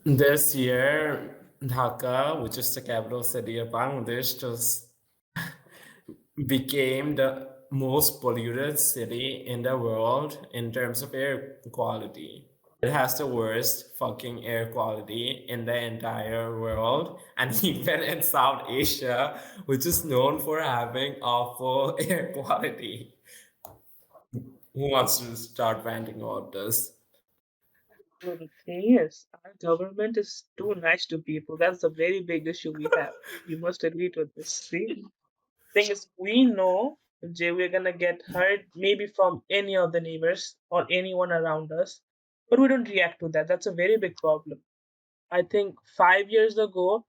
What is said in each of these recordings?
This year, Dhaka, which is the capital city of Bangladesh, just became the most polluted city in the world in terms of air quality. It has the worst fucking air quality in the entire world, and even in South Asia, which is known for having awful air quality. Who wants to start ranting about this? Well, the thing is, our government is too nice to people. That's a very big issue we have. You must agree to this. See, thing is, we know Jay, we're gonna get hurt maybe from any of the neighbors or anyone around us, but we don't react to that. That's a very big problem. I think 5 years ago,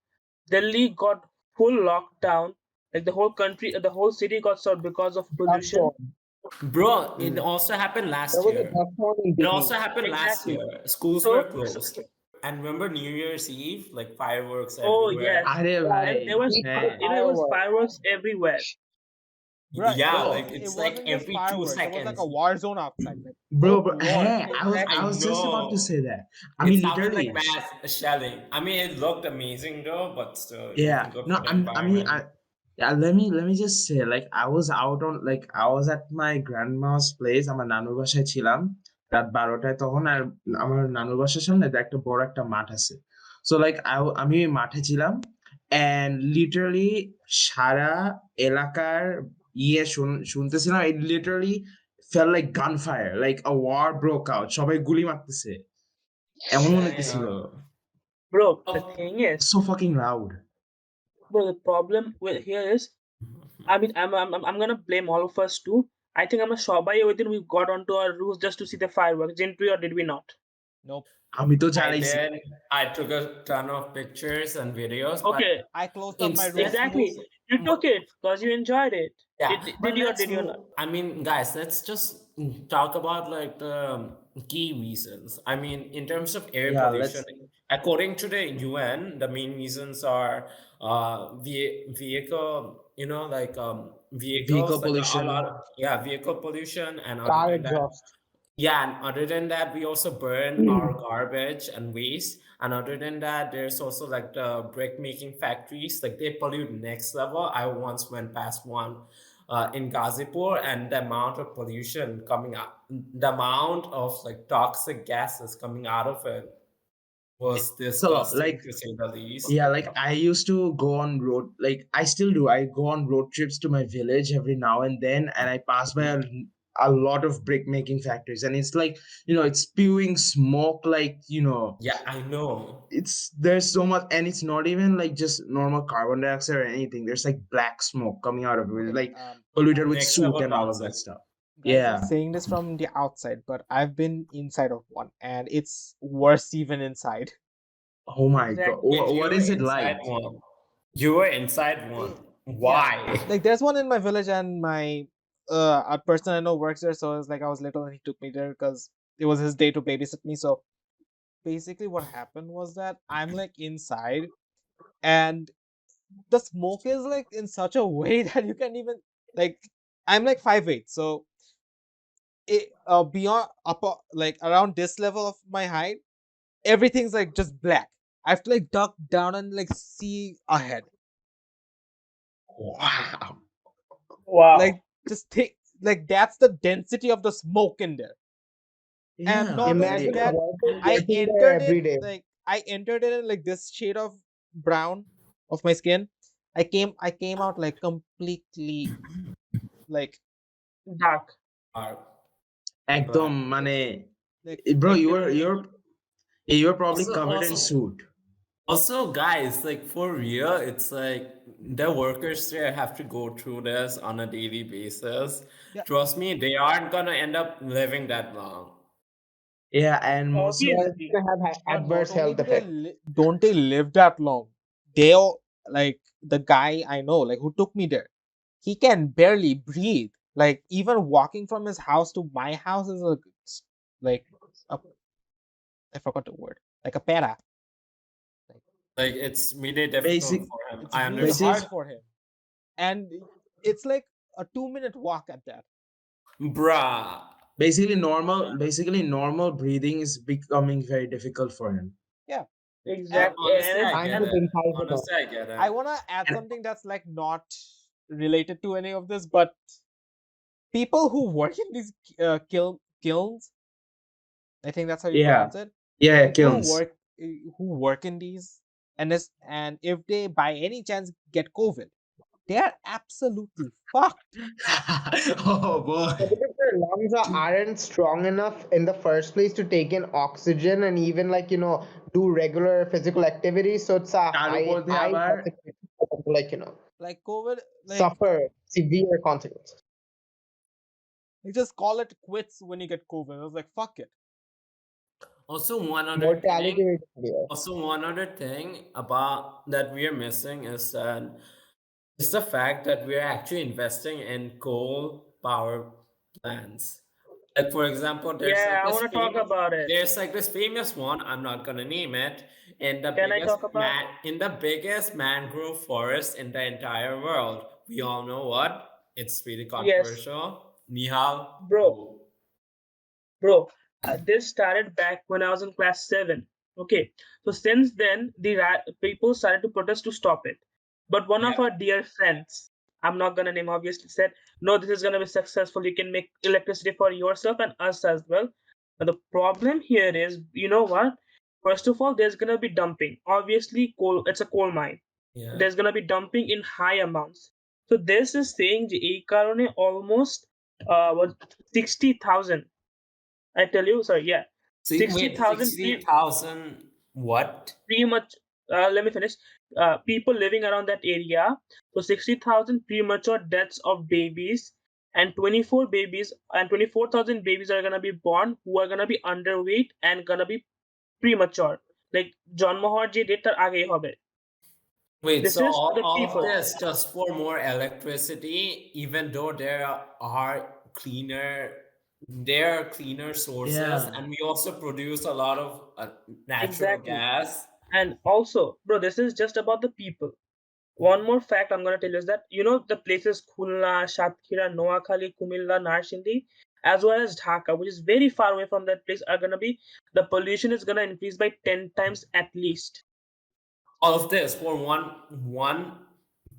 Delhi got full lockdown. Like the whole country, the whole city got stopped because of Dust pollution. storm. Bro, it Mm. also happened There last was a year. dust storm in It Delhi. also happened last Exactly. year. Schools were So closed. And remember New Year's Eve? Like fireworks oh everywhere. yes, अरे Yeah, and भाई there was peaceful हैं it was fireworks. fireworks everywhere. Right, Yeah, bro like it it's like wasn't just every two fireworks. It was like a seconds. war zone outside. Like bro War, hey I exactly. I was just about to know. say that. I It mean sounded like literally mass shelling. I mean, it looked amazing though, but still, it yeah wasn't good no for the I mean environment. yeah, let me just say, like I was out on, like I was at my grandma's place, আমার নানুর বাসায় ছিলাম রাত 12টায় তখন। আর আমার নানুর বাসার সামনে তো একটা বড় একটা মাঠ আছে। সো লাইক আমি ওই মাঠে ছিলাম, and literally সারা এলাকার শুনতেছিলাম। it literally felt like gunfire, like a war broke out, সবাই গুলি মারতেছে এমন মনে হইতেছিল। Damn. Bro, the Oh, thing is, so fucking loud. bro, the problem with here is, I mean, I'm gonna blame all of us too. I think I'm a Shobai within we got onto our roofs just to see the fireworks. Didn't we or did we not? nope. আমি তো I জ্বালাইছি। did. I took a ton of pictures and videos, but Okay, I closed up my instead, roof. exactly. You took it because you enjoyed it. yeah, Did but you or let's did you move. not? I mean, guys, let's just talk about like the key reasons. I mean, in terms of air Yeah, pollution, let's according to the UN, the main reasons are vehicle, vehicle vehicles, like a pollution. lot of, yeah, vehicle pollution, and other Car than that, exhaust. yeah, and other than that, we also burn our garbage and waste. And other than that, there's also like the brick making factories, like they pollute next level. I once went past one in Gazipur, and the amount of pollution coming out, the amount of like toxic gases coming out of it was It's a lot. disgusting Like to say the least. yeah, like I used to go on road, like I still do. I go on road trips to my village every now and then, and I pass by a lot of brick making factories, and it's like, it's spewing smoke, like, Yeah, I know. it's there's so much, and it's not even like just normal carbon dioxide or anything. There's like black smoke coming out of it, Okay, like polluted with Next soot level and all of toxic. that stuff. guys, I'm Yeah. saying this from the outside, but I've been inside of one, and it's worse even inside. Oh my god. Exactly. Wait, you What were is it inside like? one. You were inside one. Eh, yeah, Why? like there's one in my village, and my a person I know works there. So it's like I was little, and he took me there because it was his day to babysit me. So basically, what happened was that I'm like inside, and the smoke is like in such a way that you can even like I'm like 5'8", so it beyond like around this level of my height, everything's like just black. I have to like duck down and like see ahead. Wow. Wow. Like just think like that's the density of the smoke in there. And Yeah, not only Imagine like a that, worker I working there entered it every day. like I entered it in like this shade of brown of my skin. I came out like completely like Dark. Are একদম black. মানে like bro, like you're probably Also, covered in also, soot. also, guys, like for real, it's like the workers there have to go through this on a daily basis. yeah. Trust me, they aren't gonna end up living that long. Yeah, and most of Yeah, it's Obviously. gonna have Not adverse only health do they effects. don't they live that long, they all like the guy I know like who took me there, he can barely breathe. Like even walking from his house to my house is like a, I forgot the word, like a para. Like Like it's really difficult basic for him. it's I really basic hard understand. for him, and it's like a 2 minute walk at that. Bruh. basically normal breathing is becoming very difficult for him. Yeah, exactly, Honestly, and I it's Kind get of it. inside it. Honestly, I get I it. want to add And something that's like not related to any of this, but people who work in these kilns, I think that's how you yeah, pronounce it. yeah, People kilns. who work in these, and if they by any chance get COVID, they are absolutely fucked. Oh boy. Yeah, because their lungs aren't strong enough in the first place to take in oxygen and even do regular physical activity. So it's a তার উপর দিয়ে high আবার possibility for them to Like COVID, like suffer severe consequences. you just call it quits when you get COVID. I was like, fuck it. Also, one other Mortality thing. rate is higher. Also, one other thing about that we are missing is that it's the fact that we're actually investing in coal power plants. Like for example, yeah. I want to talk about it. there's like this famous one. I'm not gonna name it. Can I talk about? In the biggest mangrove forest in the entire world. We all know what. It's really Yes, controversial. Nihal. bro. Bro, this started back when I was in class 7. Okay, so since then, people started to protest to stop it. But one of Yeah. our dear friends, I'm not gonna name, obviously, said, "No, this is gonna be successful. You can make electricity for yourself and us as well." But the problem here is, you know what? First of all, there's gonna be dumping. Obviously, coal. It's a coal mine. Yeah. There's gonna be dumping in high amounts. So this is saying যে এই কারণে almost what 60,000 I tell you, sorry, yeah, See, wait, 60,000 60,000 what? pretty much. Let me finish. People living around that area. So 60,000 premature deaths of babies, and 24,000 babies are gonna be born who are gonna be underweight and gonna be premature. Like জন্ম হওয়ার যে date তার আগেই হবে. Wait, This so is the all of people. this just for more electricity, even though cleaner, there are cleaner sources, yeah. and we also produce a lot of natural Exactly. gas. And also, bro, this is just about the people. One more fact I'm gonna tell you is that the places Khulna, Satkira, Noakhali, Kumilla, Narshindi, as well as Dhaka, which is very far away from that place, are gonna be the pollution is gonna increase by 10 times at least. All of this for one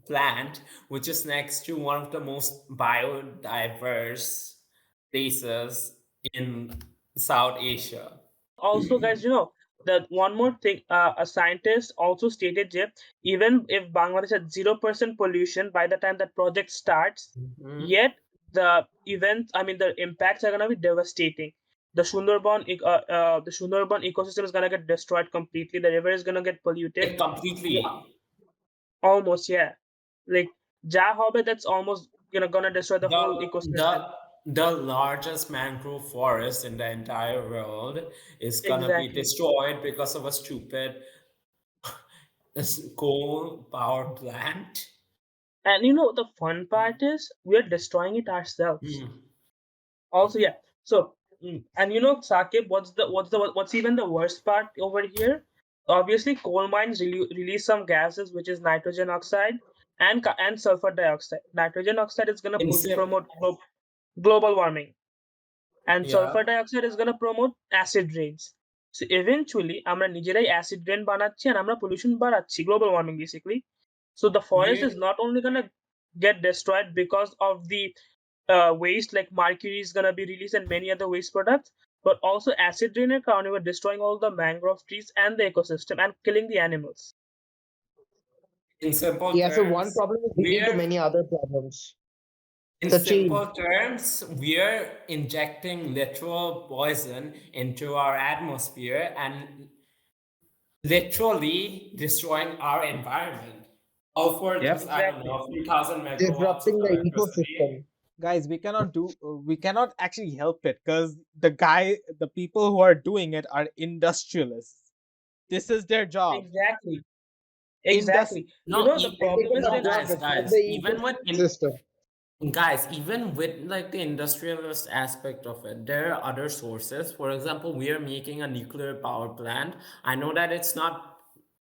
plant, which is next to one of the most biodiverse places in South Asia. Also, guys, that one more thing, a scientist also stated that even if Bangladesh had 0% pollution by the time that project starts, Mhm. yet the impacts are gonna be devastating. The Sundarban ecosystem is gonna get destroyed completely. The river is gonna get polluted. Like completely. Almost, yeah. Like Ja Hobbit, that's almost gonna destroy the the whole ecosystem. the largest mangrove forest in the entire world is gonna be Exactly. destroyed because of a stupid coal power plant. And the fun part is we're destroying it ourselves. Hmm. Also, yeah. So, and Sakib, what's even the worst part over here? Obviously, coal mines release some gases, which is nitrogen oxide and sulfur dioxide. Nitrogen oxide is gonna In sim- promote global warming, and yeah, sulfur dioxide is gonna promote acid rains. So eventually, আমরা নিজেরাই acid rain বানাচ্ছি and আমরা pollution বাড়াচ্ছি, global warming basically. So the forest is we not only gonna get destroyed because of the waste like mercury is gonna be released and many other waste products, but also acid rain কারণে we're destroying all the mangrove trees and the ecosystem and killing the animals. in simple Yeah, so one terms problem is leading to we're many other problems. in It's a chain. simple terms we're injecting literal poison into our atmosphere and literally destroying our environment. All for Yep. just, I don't Exactly. know, a few thousand megawatts of Disrupting the electricity. ecosystem. Guys, we cannot actually help it because the people who are doing it are industrialists. This is their job. Exactly. Indus Exactly. No, The They take problem is enough that to disrupt the ecosystem. even with like the industrialist aspect of it, there are other sources. For example, we are making a nuclear power plant. I know that it's not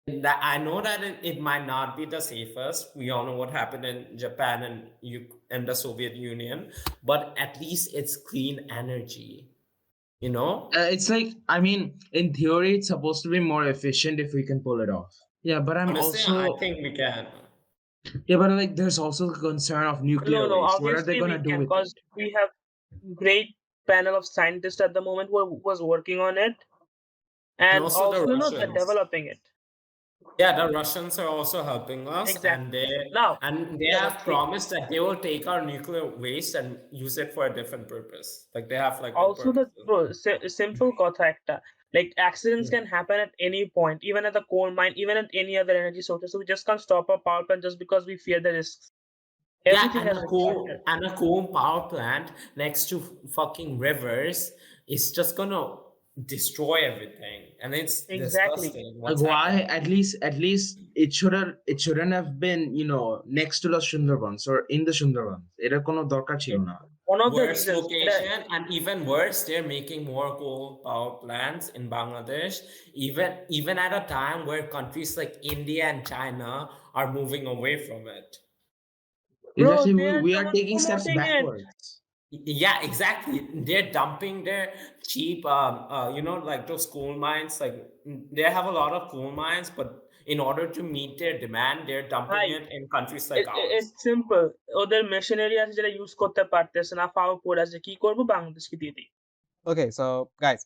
that I know that it might not be the safest. We all know what happened in Japan and the Soviet Union, but at least it's clean energy. You know? It's like, I mean, in theory, it's supposed to be more efficient if we can pull it off. Yeah, but I'm Honestly, I also, think we can. yeah, but like, there's also the concern of nuclear No, waste. What are they obviously gonna we do can, with it? because we have great panel of scientists at the moment who was working on it, And and also the also they're Russians. developing it. Yeah, the Russians are also helping us, and Exactly. Now, they yeah, have but see, promised that they will take our nuclear waste and use it for a different purpose. Like they have like also the purposes. simple কথা একটা, like accidents Hmm. can happen at any point, even at the coal mine, even at any other energy source. So we just can't stop a power plant just because we fear the risks. Yeah, Everything has a factor. and a coal power plant next to fucking rivers is just gonna destroy everything, and it's Exactly. disgusting Like, what's why? happening. At least it shouldn't have been, next to the Sundarbans or in the Sundarbans. এটা কোনো দরকার ছিল It, না. one of the Worst reasons, that location, and even worse, they're making more coal power plants in Bangladesh, even at a time where countries like India and China are moving away from it. bro, Exactly, they we, are we the are ones taking steps promoting it. backwards. Yeah, exactly. They're dumping their cheap, like those coal mines. Like they have a lot of coal mines, but in order to meet their demand, they're dumping Hi, it in countries like ours. it's simple. ওদের machinery আছে যেটা use করতে পারতেছে না, ফাও পড়ে আছে, কি করবো, বাংলাদেশকে দিয়ে দিই। Okay, so guys,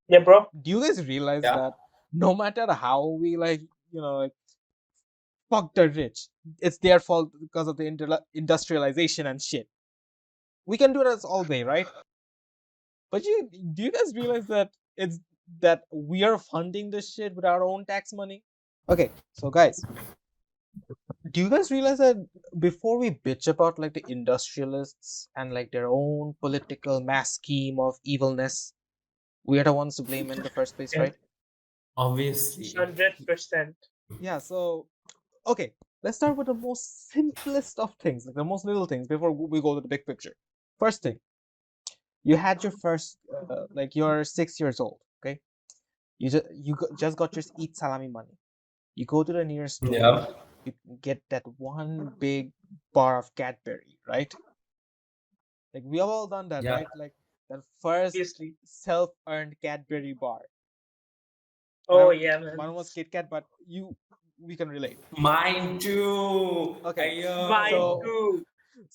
Yeah, bro. do you guys realize Yeah. that no matter how we like fuck the rich, it's their fault because of the industrialization and shit. We can do this all day, right? But do you guys realize that it's that we are funding this shit with our own tax money? Okay, so guys, do you guys realize that before we bitch about like the industrialists and like their own political mass scheme of evilness, we are the ones to blame in the first place, Yeah, right? Obviously. 100%. Yeah, so okay, let's start with the most simplest of things, like the most little things before we go to the big picture. First thing, you had your first, like you're 6 years old, okay? You just got your Eid Salami money. You go to the nearest store, Yeah. you get that one big bar of Cadbury, right? Like we have all done that, Yeah. right? Like that first Obviously. self-earned Cadbury bar. Oh, Mine, yeah, man. mine was Kit Kat, but we can relate. Mine too. Okay, Mine so Ayo. too.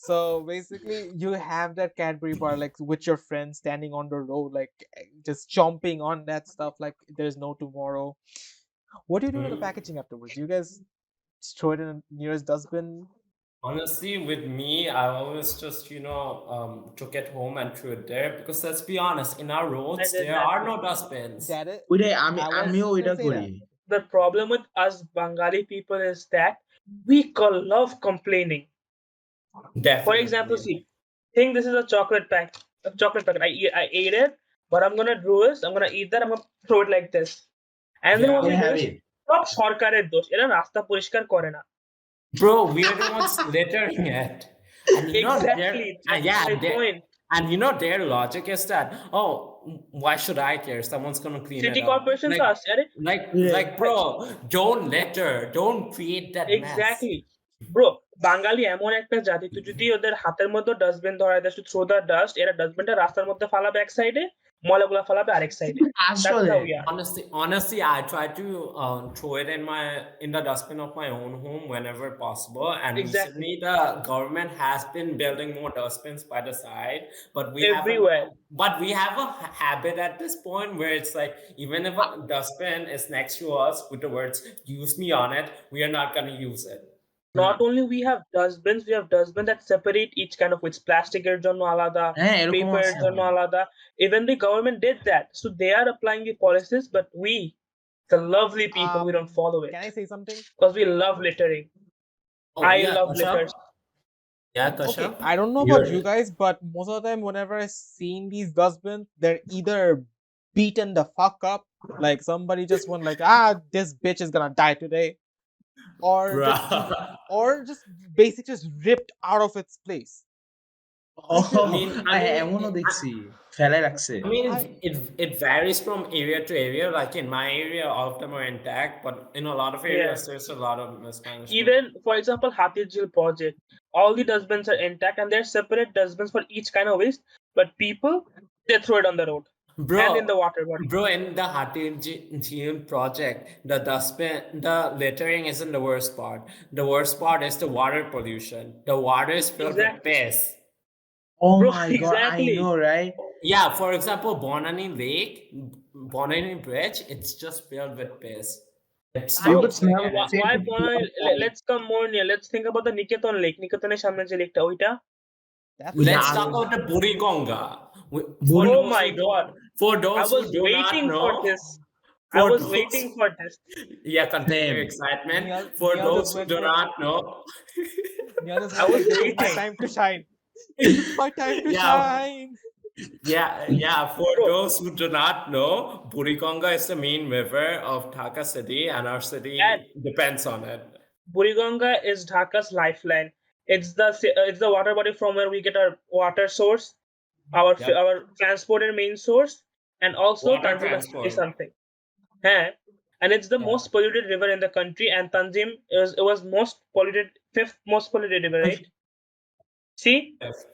so basically you have that Cadbury bar like with your friends standing on the road, like just chomping on that stuff like there's no tomorrow. What do you do with the packaging afterwards? Do you guys throw it in the nearest dustbin? Honestly, with me, I always just, took it home and threw it there because let's be honest, in our I roads, did there that are too. no dustbins. That it ওইটাই I was আমিও gonna ওইটা say করি. that. The problem with us Bengali people is that we love complaining. For example, Definitely. see, think this is a chocolate packet. I ate it, but I'm gonna do is I'm gonna eat that. I'm gonna throw it like this, and then what Yeah. we Yeah, do have is it. সব সরকারের দোষ, এরা রাস্তা পরিষ্কার করে না। Bro, we are the ones littering it. And Exactly, that's my point. their logic is that, oh, why should I care? Someone's gonna clean it City up. corporations আসছে, আরে Yeah. Bro, don't litter. Don't create that mess. Exactly bro, Bangali এমন একটা জাতি, তুই যদি ওদের হাতের মধ্যে ডাস্টবিন ধরায় দেয়, থ্রো দ্য ডাস্ট, এরা ডাস্টবিনটা রাস্তার মধ্যে ফালাবে এক সাইডে, ময়লাগুলা ফালাবে আরেক সাইডে। দ্যাটস আসলে how we are. Honestly, I try to throw it in the dustbin of my own home whenever possible. And exactly, recently, the government has been building more dustbins by the side, everywhere. but we have a habit at this point where it's like even if a dustbin is next to us with the words "use me" on it, we are not gonna use it. Not only we have dustbins that separate each kind of waste, প্লাস্টিকের জন্য আলাদা, হ্যাঁ, এরকম পেপারের আছে জন্য আমার. আলাদা। Even the government did that, so they are applying the policies, but we, the lovely people, we don't follow it Can I say something? because we love littering. Oh I yeah, love litters. Kasha. Yeah, Okay, Kasha. I don't know about you guys, but most of the time, whenever I seen these dustbins, they're either beaten the fuck up, like somebody just went like, this bitch is gonna die today, or just Bruh. or just basically just ripped out of its place. Like Oh, এমনও I দেখছি ফেলাই রাখছে. mean, I it varies from area to area. Like in my area, all of them are intact, but in a lot of areas, Yeah. there's a lot of mismanagement. Even, for example, Hatir Jil project, all the dustbins are intact and there are separate dustbins for each kind of waste. But people They throw it on the road and in the Bro, water body. bro, in the Hatil project, the dustbin, the littering isn't the worst part. The worst part is the water pollution. The water is filled with Exactly, piss. Oh bro. my god, I Exactly. know, right? Yeah, for example, Bonani Lake, Bonani Bridge, it's just filled with piss. It's You Bro, could toxic smell and the it, same why if you Bonai? are flying. Let's come more near. Let's think about the Niketan Lake. Niketan's সামনে যে লেকটা ওইটা. That's Yeah, let's I talk nasty. was about the Burigonga. For Buri. Oh those my who do, god. for I those who was do not waiting for know, this. I for was those, waiting for this. yeah, contain your Same. excitement. For Neil those just who went do with not know, Neil just I went was with this is my waiting. time to shine. It's my time to yeah, shine. yeah. For Bro, those who do not know, Burigonga is the main river of Dhaka city, and our and city depends on it. Buriganga is Dhaka's lifeline. It's the water body from where we get our water source, Yep, our transported main source, and also water Tanzim has to be transport. something. Huh? And it's the Yeah. most polluted river in the country, and Tanzim it was most polluted, fifth most polluted river, right? See, Yes.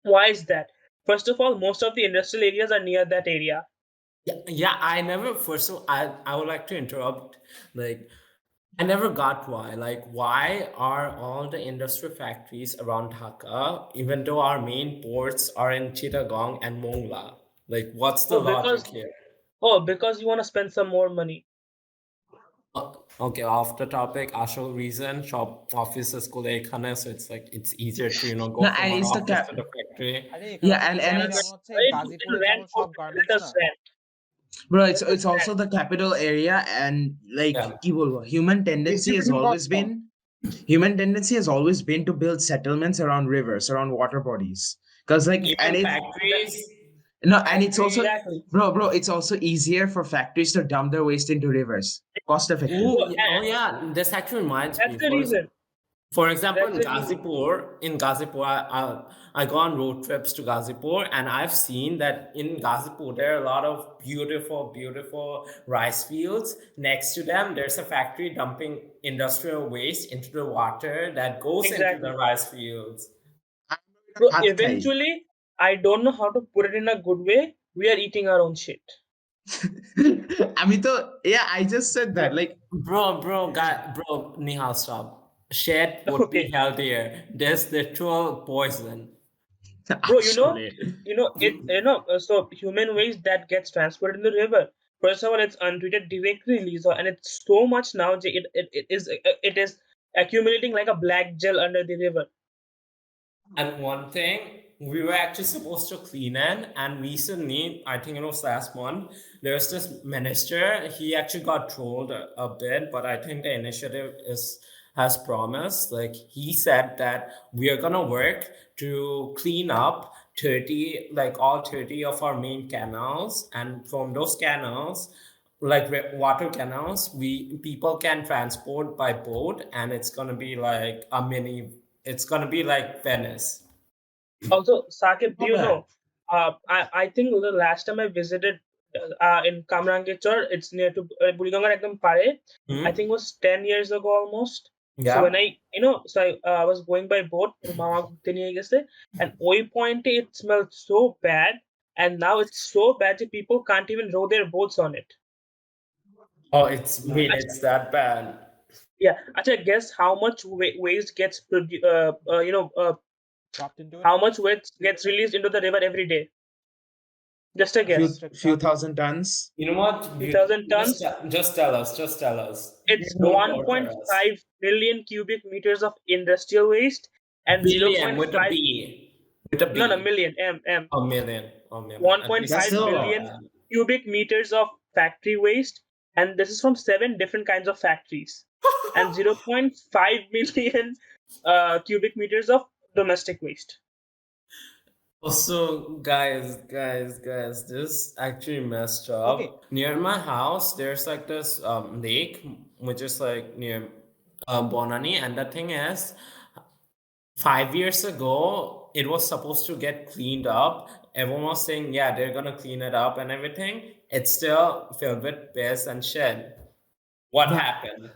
why is that? First of all, most of the industrial areas are near that area. Yeah, I never. First of all, I would like to interrupt. Like, I never got why. Like, why are all the industrial factories around Dhaka, even though our main ports are in Chittagong and Mongla? Like, what's the Oh, logic because here? because you want to spend some more money. Okay, off the topic, actual reason, shop offices ko ekhane, so it's like it's easier to No, go from and our it's the office cap. to the factory. আরে এখানে Yeah, তো and বেশিরভাগ it's যেমন হচ্ছে Right? You can গাজীপুরে rent যেমন for সব let garments us না rent. bro, Let us it's also rent. the capital area, and like Yeah, কি বলবো, Basically, you got human tendency has always been to build settlements around rivers, around water bodies. Because like, and even it's That, factories, no, and it's also, factories. exactly. bro, it's also easier for factories to dump their waste into rivers, cost effective. Bro, Oh yeah, this actually reminds that's me. the reason. For example, That's the reason. In Gazipur, I go on road trips to Gazipur, and I've seen that in Gazipur there are a lot of beautiful, beautiful rice fields. Next to them, there's a factory dumping industrial waste into the water that goes into the Exactly. rice fields. Bro, Bhat khai. eventually, I don't know how to put it in a good way. We are eating our own shit. Yeah, I just said that. Like, Bro, Nihal, stop. Shed would be Okay. healthier. There's literal poison. Bro, actually, so human waste that gets transported in the river. First of all, it's untreated directly release, and it's so much now. It is accumulating like a black gel under the river. And one thing, we were actually supposed to clean it, and recently, I think it was last month, there's this minister. He actually got trolled a bit, but I think the initiative is has promised. Like he said that we are gonna work to clean up 30, like all 30 of our main canals, and from those canals, like water canals, we people can transport by boat, and it's gonna be like a mini, it's gonna be like Venice. Also, Sakib, do not you bad. know? I think the last time I visited in Kamrangechor, it's near to Burigangar ekdam pare. I Hmm? think it was 10 years ago almost. So when Yeah. I was going by boat, Mama ঘুরতে নিয়ে গেছে, and ওই point it smelled so bad, and now it's so bad that people can't even row their boats on it. Oh, it's wait, Acha, it's that bad. yeah, guess how much waste gets dropped into it. how much waste gets released into the river every day? Just a Few guess. Electric few car. thousand tons. You know what? 3,000 Just tons. just tell us. Just tell us. It's Don't torture us. 1.5 billion cubic meters of industrial waste and Billion with a 0.5 B. With a no B. million m A million. A million. At least That's 1.5 it's still a not that lot. billion bad. cubic meters of factory waste, and this is from 7 different kinds of factories, and 0.5 million cubic meters of domestic waste. Also, guys, this actually messed Okay, up. Near my house, there's like this lake, which is like near Bonani, and the thing is, 5 years ago, it was supposed to get cleaned up. Everyone was saying, yeah, they're gonna clean it up and everything. It's still filled with piss and shit. What But happened?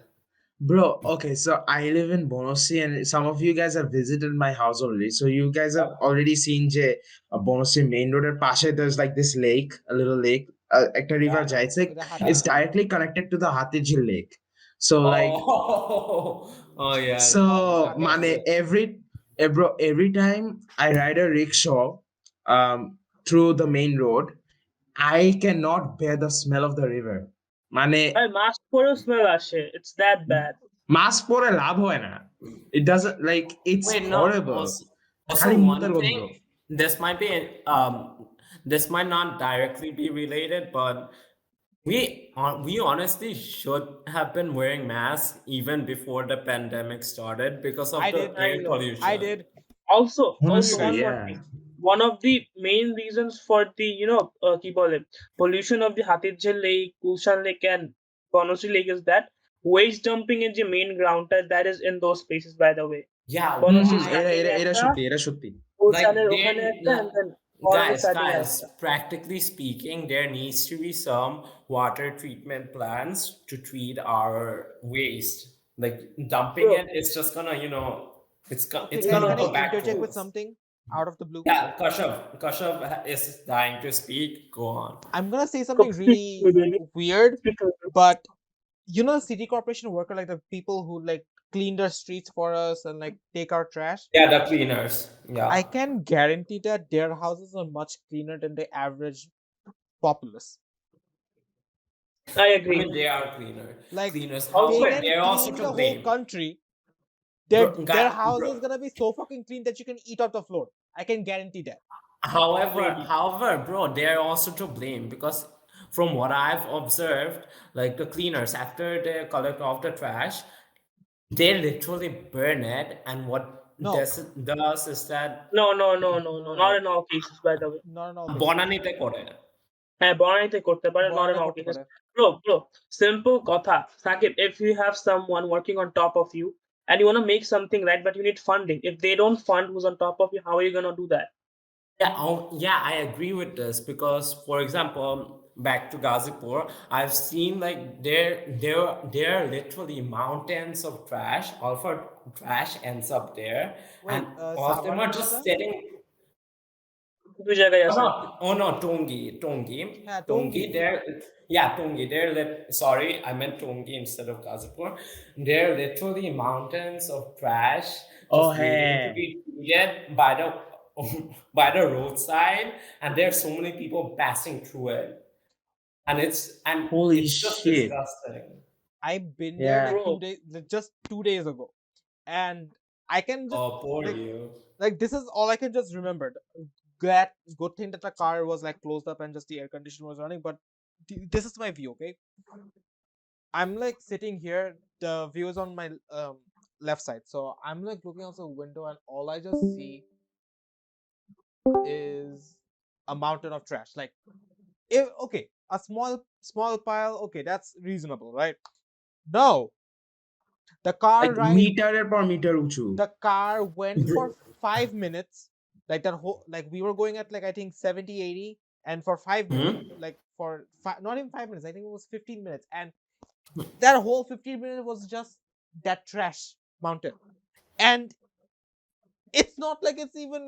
Bro, okay, so I live in Bonosi, and some of you guys have visited my house already. So you guys have already seen যে Bonosi main road এর পাশে there's like this lake, a little lake, একটা river Yeah. যায়. The It's Yeah. Hatijil Lake. directly connected to the Hatijil Lake. So like, Oh, oh yeah. so Hatijil মানে Lake. every time I ride a rickshaw through the main road, I cannot bear the smell of the river. মানে ভাই mask পরেও smell আসে, it's that bad. Mask পরে লাভ হয় না, it doesn't like it's Wait, no. horrible. Also খালি মুতের one গন্ধ। thing, this might be this might not directly be related, but we honestly should have been wearing masks even before the pandemic started because of I the did. I air know. I pollution. did. Also Honestly, one more yeah. thing. One of the main reasons for the কি বলে pollution of the Hatijil Lake, Kushan Lake, and Bonosi Lake is that waste dumping in the main groundwater that is in those places. By the way, Yeah, Bonosi এরা starting এরা এ এরা একটা, সত্যি, এরা সত্যি। like Kushaner there ওখানে একটা, and then Bonosi starting A guys, একটা। practically speaking, there needs to be some water treatment plants to treat our waste. Like dumping Bro, it, it's just gonna, Okay, it's no, guys, no, gonna can no. go I back to. interject with something out of the blue? Yeah, Kashav is dying to speak. Go on. I'm gonna say Go something speak really to the weird, speak to the- but you know the city corporation worker, like the people who like clean the streets for us and like take our trash. Yeah, the cleaners. I Yeah. can guarantee that their houses are much cleaner than the average populace. I I agree. mean, they are Like cleaners. Also, they However, can they're also clean to the whole blame. country. Their Bro, their guy, house bro. is gonna be so fucking clean that you can eat off the floor. I can guarantee that. maybe. However, bro, they're also to blame because from what I've observed, like the cleaners, after they collect off the trash, they literally burn it, and what No, this does is that No, not in all cases, by the way. not in all cases. বনানীতে করে। হ্যাঁ, বনানীতে করতে পারে, not in Banani all করতে cases. পারে। Bro, simple কথা, Sakib, if you have someone working on top of you and you want to make something right, but you need funding. If they don't fund who's on top of you, how are you gonna do that? Yeah, yeah, I agree with this because, for example, back to Gazipur, I've seen like there are literally mountains of trash. All for trash ends up there, and Wait, all of them Savar are just Mishra? sitting. দুই জায়গায় Oh আছে। no, oh no, Yeah, Tongi. Tongi. There, yeah, Tongi. Sorry, I meant Tongi instead of Gazipur. There are literally mountains of trash Oh, just waiting to হ্যাঁ। be treated by the by the roadside, and there are so many people passing through it, and Holy it's just shit. disgusting. I've been there Yeah. like Bro, 2 days, just 2 days ago, and I can just Oh, poor like you. this is all I can just remember. Good thing that the car was like closed up and just the air conditioner was running. But this is my view, okay? I'm like sitting here. The view is on my left side, so I'm like looking out the window, and all I just see is a mountain of trash. Like, if okay, a small pile, okay, that's reasonable, right? No, the car Like ride, মিটারের পর metre উঁচু। the car went Bro, for 5 minutes. Like that whole, like we were going at like I think 70, 80, and for 5 minutes, like for not even 5 minutes, I think it was 15 minutes, and that whole 15 minutes was just that trash mountain. And it's not like it's even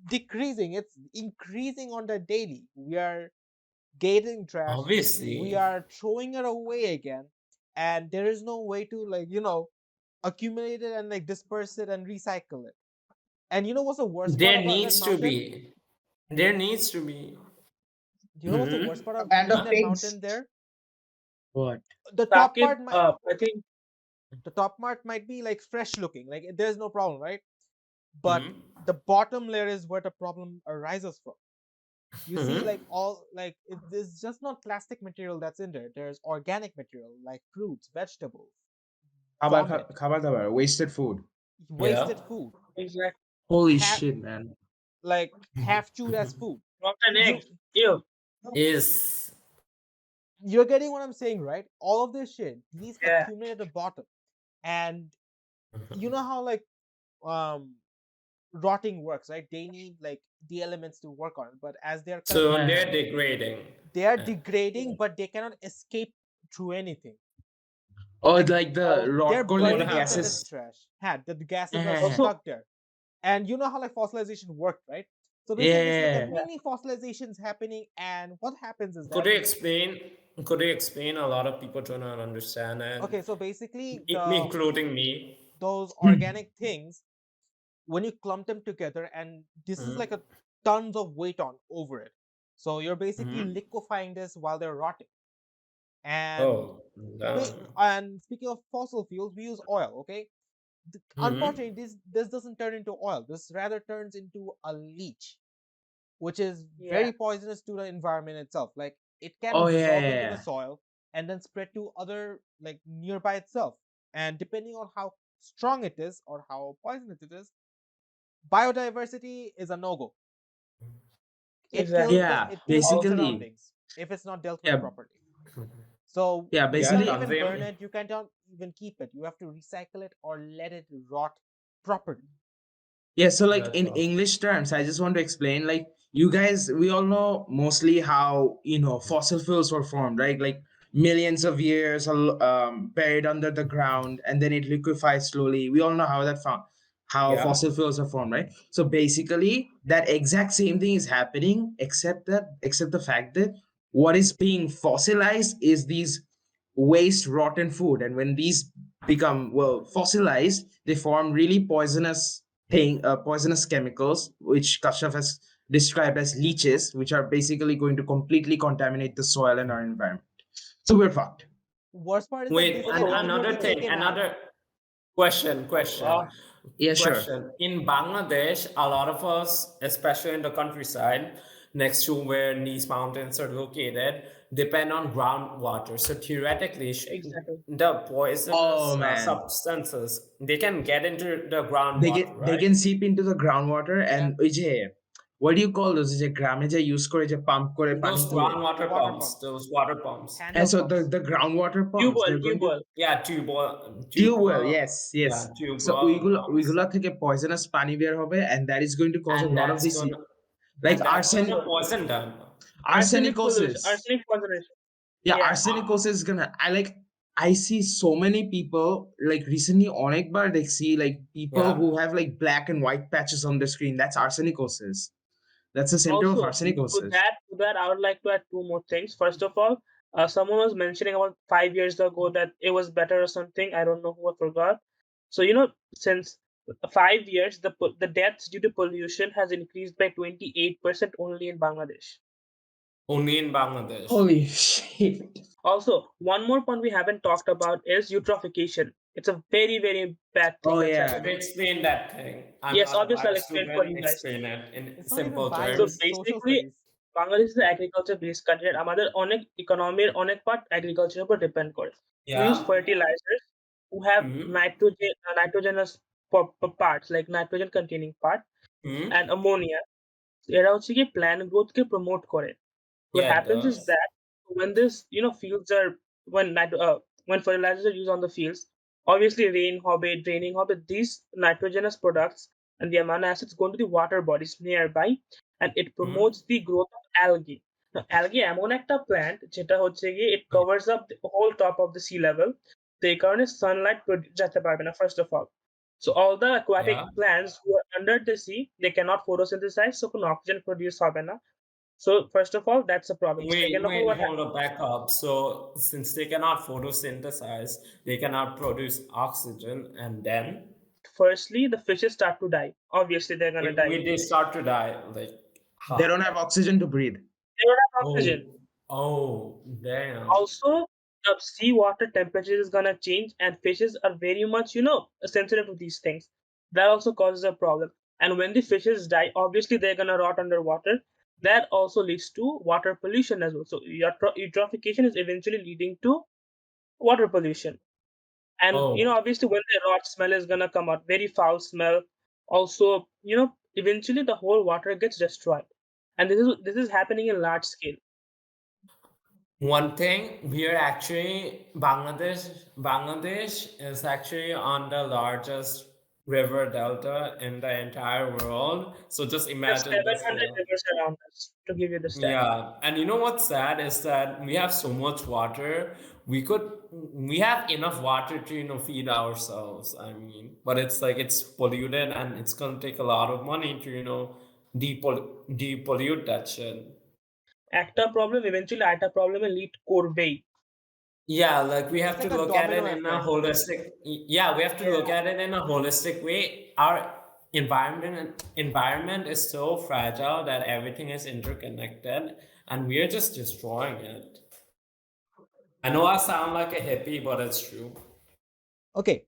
decreasing, it's increasing on the daily. We are getting trash, we obviously. are throwing it away again, and there is no way to like accumulate it and like disperse it and recycle it. And you know what's the worst part There about that needs to mountain? be. There needs to be. Do you know what's the Mhm. worst part A of band being of that pigs. mountain there? What? The top Sakib, part might I think the top part might be like fresh looking, like there's no problem, right? But Mhm. the bottom layer is where the problem arises from. You see, Mhm. like all like it's just not plastic material that's in there. There's organic material like fruits, vegetables, খাবার vomit, খাবার দাবার, wasted food. wasted Yeah. food, exactly. Holy half shit, man. like half chewed as food. Rotten You eggs. Ew. Is you're getting what I'm saying, right? All of this shit, these Yeah. accumulate at the bottom, and you know how like um rotting works, right? They need like the elements to work on it, but as they're so they're consuming, degrading. they are degrading, but they cannot escape through anything. Oh, like the rot They're করলে the burning it in the gases. trash. The gases হ্যাঁ are হ্যাঁ হ্যাঁ Also, stuck there. And you know how like fossilization worked, right? So basically, it's like a yeah. yeah, mini fossilizations happening, and what happens is Could that you explain? Could you explain? A lot of people do not understand, and okay, so basically including me. those organic things, when you clump them together, and this is Mhm. like a tons of weight on over it, so you're basically Mhm. liquefying this while they're rotting. And Oh, damn. and speaking of fossil fuels, we use oil. Okay, Mhm. unfortunately, this doesn't turn into oil. This rather turns into a leach, which is yeah, very poisonous to the environment itself. Like it can Oh yeah, absorb yeah, into the yeah. soil and then spread to other like nearby itself. And depending on how strong it is or how poisonous it is, biodiversity is a no-go. It kills exactly. the Yeah, it kills the Also, basically, surroundings if it's not dealt with yeah, properly. So yeah, you Yeah, can't basically, even burn Tanzim. it, you can't even keep it. You have to recycle it or let it rot properly. yeah. So, like That's in all. English terms, I just want to explain. Like you guys, we all know mostly how fossil fuels were formed, right? Like millions of years buried under the ground, and then it liquefies slowly. We all know how Yeah. fossil fuels are formed, right? So basically, that exact same thing is happening, except the fact that what is being fossilized is these waste rotten food, and when these become fossilized, they form really poisonous chemicals, which Kashyap has described as leeches, which are basically going to completely contaminate the soil and our environment. So we're fucked. Worst part is that Wait, this and can also, never be another thing, taken out. another question, oh question, gosh, Yeah, sure. question. In Bangladesh, a lot of us, especially in the countryside, next to where these mountains are located, depend on groundwater. So theoretically, exactly. the Oh poisonous man, substances they can get into the they groundwater, get they right? can seep into the groundwater, Yeah, and ওই যে what do you call those, যে গ্রামে যে use করে যে pump করে পানি Those তুলে, groundwater water pumps, pumps, those water pumps. and handle so the pumps. the groundwater Tube pumps, well, they're going tube to well. Yeah, tube tube well, well, yes, yes. yeah, tube So well pumps, ওইগুলা থেকে poisonous পানি বের হবে, and that is going to cause a and lot of that's this, gonna like and that's arsen gonna Also, poison them. arsenic pollution, arsenicosis. arsenic poisonation. Yeah, Yeah, arsenicosis is gonna, I see so many people, like recently অনেকবার দেখছি, like people Yeah. who have like black and white patches on the screen. That's arsenicosis. That's a symptom of also, arsenicosis. to that, I would like to add two more things. First of all, someone was mentioning about 5 years ago that it was better or something. I don't know who I forgot. So since 5 years, the deaths due to pollution has increased by 28% only in Bangladesh. Only in Bangladesh. Holy shit. Also, one more point we haven't talked about is eutrophication. It's a very, very bad thing Oh that's yeah. happening. Explain that thing. I'm Yes, not a obviously, I'll bio explain for student. you guys. Explain it in It's not even simple bio, So it's terms. social basically, studies. Bangladesh is agriculture based country আর আমাদের অনেক ইকোনমির অনেক part এগ্রিকালচারের উপর depend করে we use Yeah. fertilizers who have Hmm. nitrogenous parts like nitrogen containing part Hmm. and ammonia এরা হচ্ছে কি plant growth কে promote করে what Yeah, it happens is does. that when this fields are when fertilizers are used on the fields obviously rain হবে draining হবে these nitrogenous products and the amino acids go into the water bodies nearby and it Hmm. promotes the growth of algae. Now algae এমন একটা plant যেটা হচ্ছে গিয়ে it covers up the whole top of the sea level তো এই কারণে sunlight যেতে পারবে না first of all so all the aquatic Yeah. plants who are under the sea they cannot photosynthesize so কোনো oxygen produce হবে না so first of all, that's a problem. Second of all, Wait, what hold happens? up, back up. So since they cannot photosynthesize, they cannot produce oxygen, and then Firstly, the fishes start to die. Obviously, they're gonna die. they start to die. Like, They how? don't have oxygen to breathe. They don't have Oh, oxygen. oh, damn. Also, the seawater temperature is gonna change, and fishes are very much, sensitive to these things. That also causes a problem. And when the fishes die, obviously they're gonna rot underwater. That also leads to water pollution as well. So eutrophication is eventually leading to water pollution. And Oh, obviously when the rot smell is gonna come out very foul smell also eventually the whole water gets destroyed and this is happening in large scale. one thing we are actually Bangladesh is actually on the largest river delta in the entire world. So just We have imagine this. 700 rivers around us, to give you the stat. Yeah, and you know what's sad is that we have so much water. We have enough water to, feed ourselves. I mean, but it's like it's polluted and it's gonna take a lot of money to, depollute that shit. একটা problem eventually একটা problem এ lead করবেই। Yeah, like we have It's to like a look at it domino in a effect. holistic. Yeah, we have to look Yeah. at it in a holistic way. Our environment is so fragile that everything is interconnected, and we are just destroying it. I know I sound like a hippie, but it's true. Okay,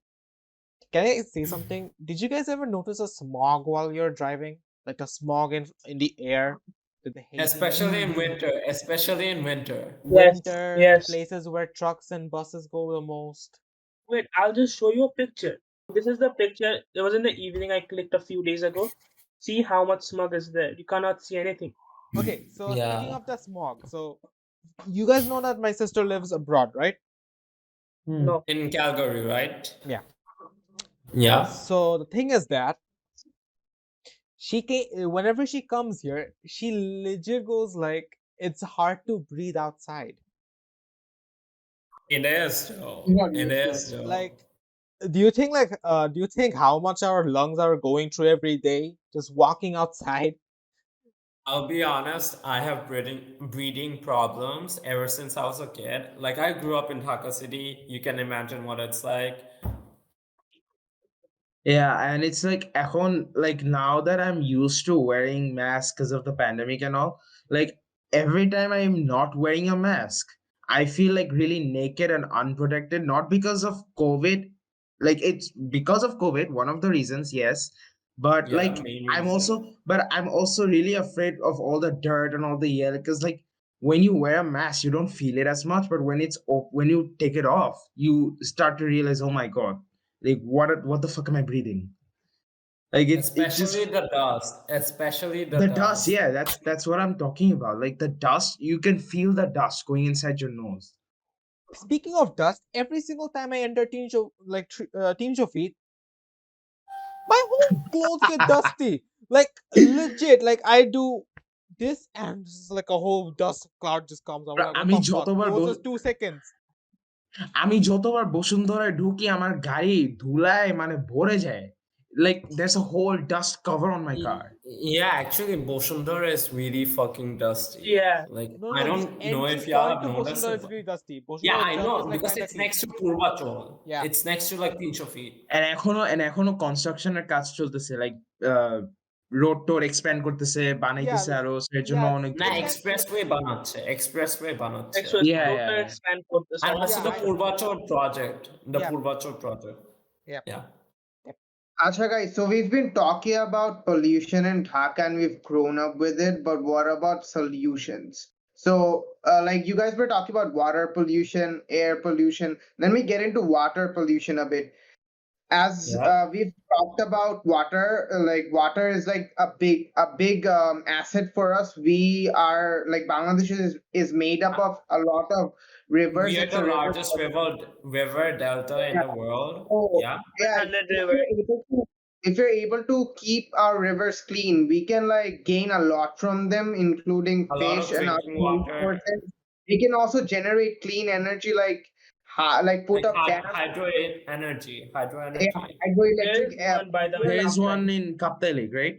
can I say something? Did you guys ever notice a smog while you're driving? Like a smog in the air with the hazy Especially in winter. Especially in winter. Yes, winter yes. places where trucks and buses go the most. Wait, I'll just show you a picture. This is the picture. It was in the evening I clicked a few days ago. See how much smog is there. You cannot see anything. Okay, so speaking Yeah. of the smog, so you guys know that my sister lives abroad, right? No. In Calgary, right? Yeah. Yeah. So the thing is that whenever she comes here, she legit goes like it's hard to breathe outside. It is, Joe. Not It used to is, it. Joe. Like, do you think how much our lungs are going through every day just walking outside? I'll be honest, I have breathing problems ever since I was a kid. Like I grew up in Dhaka city. You can imagine what it's like. Yeah, and it's like এখন, like now that I'm used to wearing masks because of the pandemic and all, like every time I'm not wearing a mask, I feel like really naked and unprotected, not because of COVID. Like it's because of COVID, one of the reasons, yes. But Yeah, like main I'm reason. also but I'm also really afraid of all the dirt and all the air because like when you wear a mask, you don't feel it as much, but when you take it off, you start to realize, oh my God, like what the fuck am I breathing? Like it just Especially the dust. Especially the the dust. dust. Yeah, that's what I'm talking about. Like the dust, you can feel the dust going inside your nose. Speaking of dust, every single time I enter Teen Show feed, my whole clothes get dusty. Like legit, like I do this and just like a whole dust cloud just comes out. I'm like, what আমি the fuck? It যতবার was just 2 seconds. আমি যতবার বসুন্ধরায় ঢুকি আমার গাড়ি ধুলায় মানে ভরে যায়. Like there's a whole dust cover on my car. Yeah, actually, Boshundara is really fucking dusty. Yeah. Like, No, I no, the don't know if entry y'all point have to noticed Boshundara it. is really dusty. Yeah, Boshundara I junk know is like because kind of it's clean. next to Purvachol. Yeah. It's next to like Pincho Feet. And এখনো কনস্ট্রাকশনের কাজ চলতেছে, like road টোর expand করতেছে, বানাইতেছে Yeah, আরো, এর জন্য yeah, অনেক না, it's kind. expressway বানাচ্ছে. Expressway বানাচ্ছে. Express Yeah, road yeah. expand করতেছে And অনেক also Yeah, the কিছু। Purvachol project. The yeah, Purvachol project. yeah. Yeah. Acha guys, so we've been talking about pollution in Dhaka and we've grown up with it, but what about solutions? So, like you guys were talking about water pollution, air pollution. Let me get into water pollution a bit. As Yeah. we've talked about water, like water is like a big asset for us. We are like Bangladesh is made up of a lot of rivers. We are It's the a river. largest river delta in the world. So Yeah. yeah, 700 river. if you're able to keep our rivers clean, we can like gain a lot from them, including A lot fish of and other drinking water. resources. We can also generate clean energy, like like put Like up dams. hydro energy. Hydro Yeah, energy. There is hydroelectric one by the There way. is one in Kaptalik, right?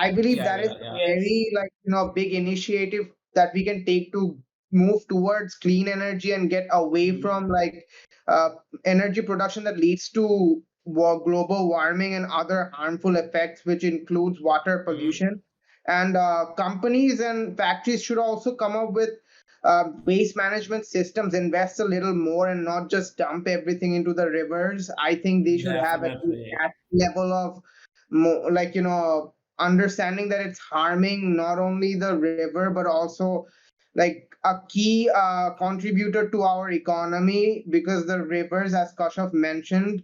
I believe Yeah, that is yeah, a yeah. Yes. very like big initiative that we can take to move towards clean energy and get away Mhm. from like uh, energy production that leads to global warming and other harmful effects, which includes water Mhm. pollution. And companies and factories should also come up with waste management systems, invest a little more and not just dump everything into the rivers. I think they should have at least Definitely. that level of like understanding that it's harming not only the river but also like a key contributor to our economy, because the rivers, as Kashav mentioned,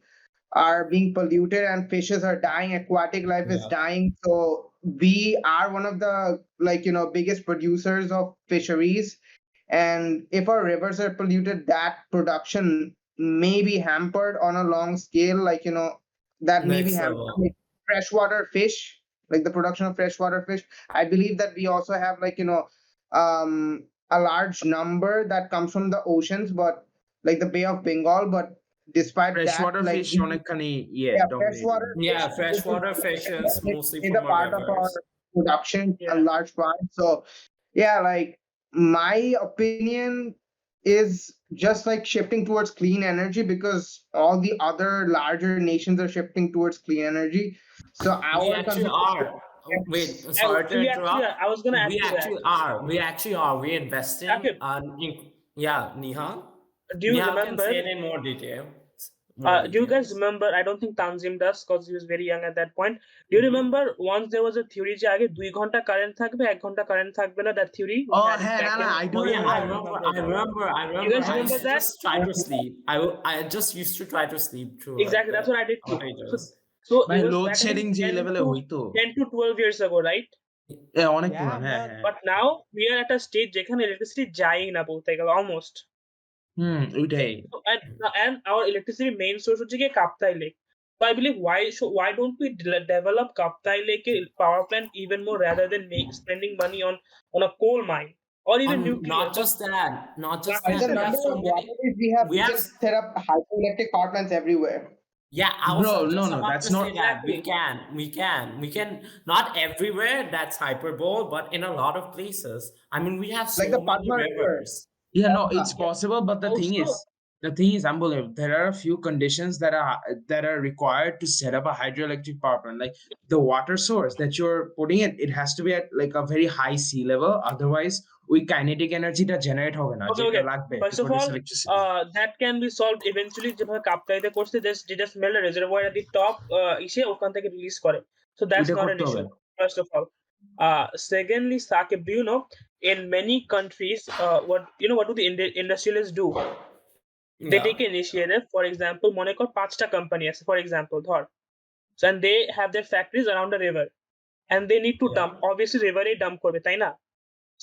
are being polluted and fishes are dying, aquatic life is Yeah. dying. So we are one of the biggest producers of fisheries, and if our rivers are polluted, that production may be hampered on a long scale. Like that may be Next having level. like freshwater fish, like the production of freshwater fish. I believe that we also have like a large number that comes from the oceans, but like the Bay of Bengal. But despite that, Freshwater like fish we, অনেকখানি yeah, dominating. freshwater fish Yeah, is freshwater fish is mostly is a from our part of our rivers. production, a Yeah. large part. So yeah, like my opinion is just like shifting towards clean energy because all the other larger nations are shifting towards clean energy. So We our actually contribution, are. Wait, And sorry to we actually are. interrupt. I was gonna add We to that. actually are. We actually are. We investing Akib, yeah, Nihal. do you Nihal can say remember? it in more detail. More Do you guys details. remember? I don't think Tanzim does because he was very young at that point. Do you Mm-hmm. remember once there was a theory যে আগে 2 ঘন্টা current থাকবে 1 ঘন্টা current থাকবে না? That theory we Oh, had it হ্যাঁ, back না, in না, I do Oh yeah, I 2012. remember. remember. remember I that. remember. I You remember. guys I remember used to that? just try to sleep. I just used to try to sleep through like Exactly. the That's what I did too. So outages. it ভাই was load back I shedding think যেই লেভেলে হইতো 10 to 12 years ago, right? অনেক Yeah, পুরান, হ্যাঁ, man. হ্যাঁ। But now we are at a stage যেখানে electricity যায়ই না বলতে গেলে almost. ওইটাই। So, and our electricity main source হচ্ছে গিয়ে Kaptai lake. So I believe why don't we develop Kaptai Lake power plant even more rather than spending money on a coal mine or even And nuclear? not Because just that. Not just by Rafi the that. said We have number so of many. waterways we have, We we have. can set up hydroelectric power plants everywhere. Yeah, I was Bro, no, just no, about that's to say not. that we exactly. can, we can, we can. Not everywhere. That's hyperbole, but in a lot of places. I mean, we have Like the so many Padma River. rivers. Yeah, no, Yeah. it's possible, but Also, the thing is, unbelievable. There are a few conditions that are required to set up a hydroelectric power plant. Like the water source that you're putting it has to be at like a very high sea level. Otherwise, we kinetic energy that generate হবে না, okay, যেটা okay. লাগবে to First of produce all, electricity. that can be solved eventually. যেভাবে কাপ্তাইতে করছে, just melt a reservoir at the top, এসে ওখান থেকে release করে. So that's ওইটা not an করতে হবে। issue. First of all, secondly, Sakib, do you know in many countries, what do the industrialists do? They Yeah, take initiative. For example, মনে কর 5টা company আছে, for example, ধর. So, and they have their factories around the river, and they need to yeah, dump. Obviously, river A dump করবে, তাই না?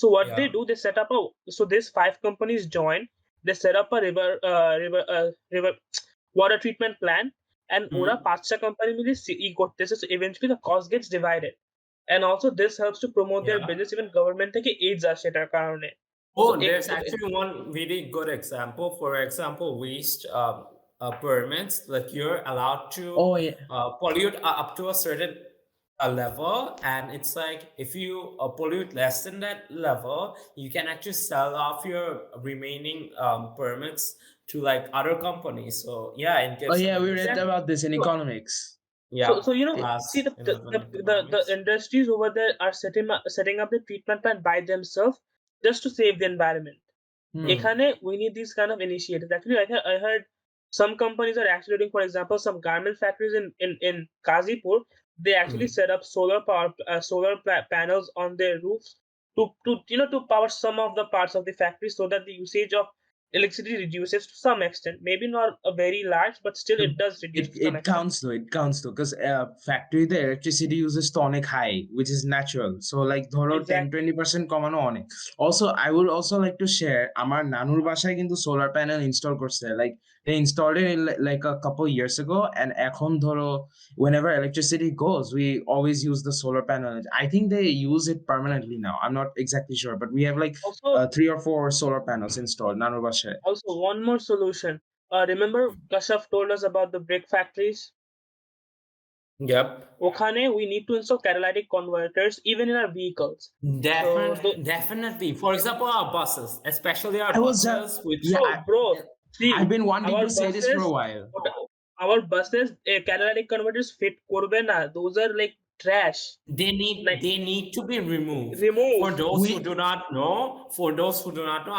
So what they yeah. do, they set up a so these 5 companies join. They set up a river water treatment plant, and ওরা Mhm. 5টা company মিলে করতেছে. So eventually the cost gets divided, and also this helps to promote their Yeah. business. Even government থেকে aids আসে এটার কারণে. So Oh, there's actually one really good example. For example, waste permits, like you're allowed to Oh yeah. pollute up to a certain level, and it's like if you pollute less than that level, you can actually sell off your remaining permits to like other companies. So yeah, it Oh gives an yeah, we read exactly. incentive. about this in So economics. Yeah, so see class the 11 the, the the economics. industries over there are setting up the treatment plant by themselves just to save the environment. Hmm. এখানে we need these kind of initiatives. Actually, I heard some companies are actually doing, for example, some garment factories in Kazipur. They actually Mm. set up panels on their roofs to power some of the parts of the factory so that the usage of electricity reduces to some extent. Maybe not a very large, but still So it does reduce to some it extent. counts though, because factory the electricity uses to অনেক high, which is natural. So like ধরো Exactly. 10-20% কমানো অনেক। Also, I would also like to share আমার নানুর বাসায় কিন্তু solar panel install করছে, like they installed it in like a couple years ago, and এখন ধরো whenever electricity goes, we always use the solar panel. I think they use it permanently now. I'm not exactly sure, but we have like Also, 3 or 4 solar panels installed নানুর বাসায়। one more solution. Remember Kashaf told us about the brick factories? Yep. ওখানে we need to install catalytic converters even in our vehicles. So Definitely. For example, our buses, especially our I was buses, which yeah, bro, see, I've been wanting our to say this for buses a while. our buses catalytic converters fit করবে না. Those are like trash. Like they need to be removed. remove. For those who We do not know,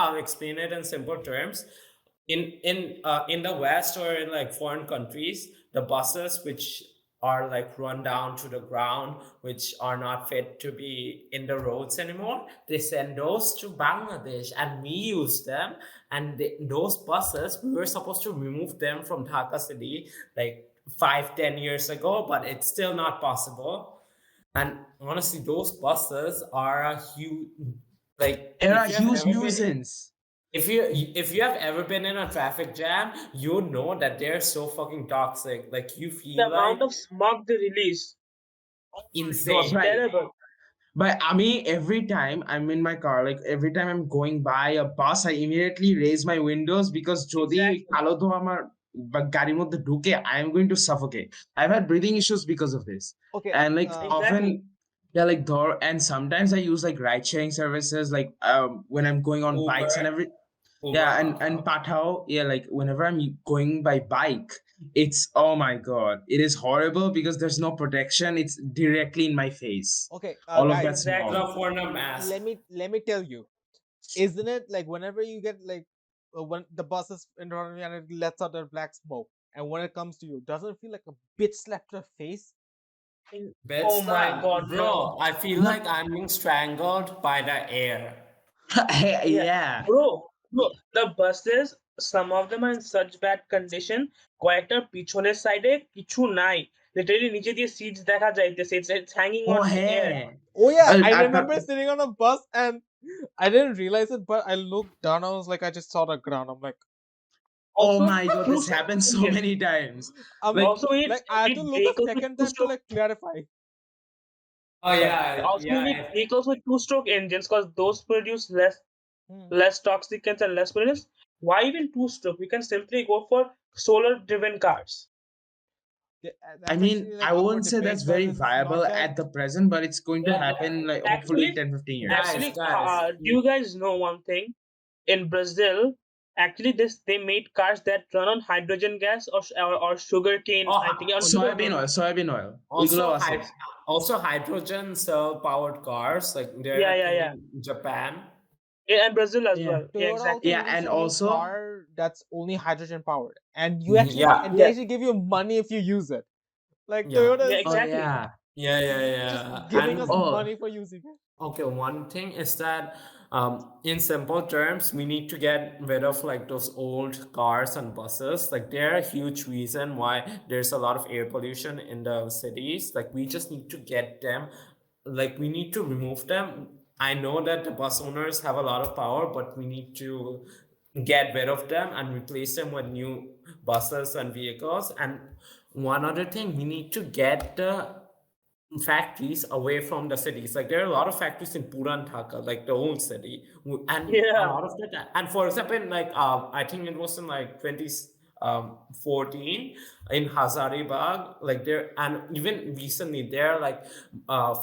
I'll explain it in simple terms. In the West or in like foreign countries, the buses which are like run down to the ground, which are not fit to be in the roads anymore, they send those to Bangladesh, and we use them. And those buses, we were supposed to remove them from Dhaka city like 5-10 years ago, but it's still not possible. And honestly, those buses are a huge, like are if a you have huge ever been, nuisance. if you have ever been in a traffic jam, you know that they're so fucking toxic. Like you The feel like amount of smog they release. Oh my god, insane. Right. terrible. But I mean, every time I'm in my car, like every time I'm going by a bus, I immediately raise my windows because যদি Exactly. কালো ধোঁয়া আমার গাড়ির মধ্যে ঢুকে, I am going to suffocate. I've had breathing issues because of this, Okay. and like often, Exactly. yeah, like door, and sometimes I use like ride sharing services, like when I'm going on bikes and Uber, every. Yeah, Uber, and Patao, yeah, like whenever I'm going by bike, it's oh my god, it is horrible because there's no protection. It's directly in my face. Okay, All of that guys, smog. Exactly. love for a mask. let me tell you, isn't it like whenever you get like when the bus is in front of you and it lets out that black smoke, and when it comes to you, doesn't it feel like a bitch slapped your face? Oh Bed my slap, god, no. bro. I feel Not like I'm being strangled by the air. Yeah, yeah. bro, the buses, some of them are in such bad condition. কয়েকটা পিছনের সাইডে কিছু নাই, literally নিচে দিয়ে seats দেখা যাইতেছে, it's hanging Oh on the air. hey. Oh yeah, I I thought remember sitting on a bus and I didn't realize it, but I looked down. I was like, I just saw the ground. I'm like, oh Also, my god, two this stroke happens so engines. many times. I'm Like Also, we need like I had to look a vehicles with second two time to stroke. like clarify. Oh Yeah, yeah, also we need yeah. vehicles with two-stroke engines because those produce Hmm. less toxicants and less pollutants. Why even two-stroke? We can simply go for solar-driven cars. I That's mean, actually like I up for won't say debate that's because very it's viable not that. at the present, but it's going to Yeah, happen like hopefully in Actually, 10-15 years. guys, actually, guys. do you guys know one thing? In Brazil, actually, this they made cars that run on hydrogen gas or sugar cane. Oh, I think or sugar Soybean cane. oil, soybean oil. ওইগুলো also আছে. also hydrogen cell powered cars. Like there Yeah, are yeah, thing yeah. in Japan. Yeah, and Brazil as Yeah. well. Yeah, Toyota also exactly. Yeah, released and a new also car that's only hydrogen powered, and you actually Yeah, and they Yeah, actually give you money if you use it. Like yeah, Toyota yeah, is oh exactly. yeah. just yeah. giving us And Oh, money for using it. okay, one thing is that in simple terms, we need to get rid of like those old cars and buses. Like they're a huge reason why there's a lot of air pollution in the cities. Like we just need to get them, like we need to remove them. I know that the bus owners have a lot of power, but we need to get rid of them and replace them with new buses and vehicles. And one other thing, we need to get the factories away from the cities. Like there are a lot of factories in Puran Dhaka, like the old city, and a Yeah, lot of that. And for example, in like I think it was in like 2014 in Hazaribagh, like there, and even recently there are like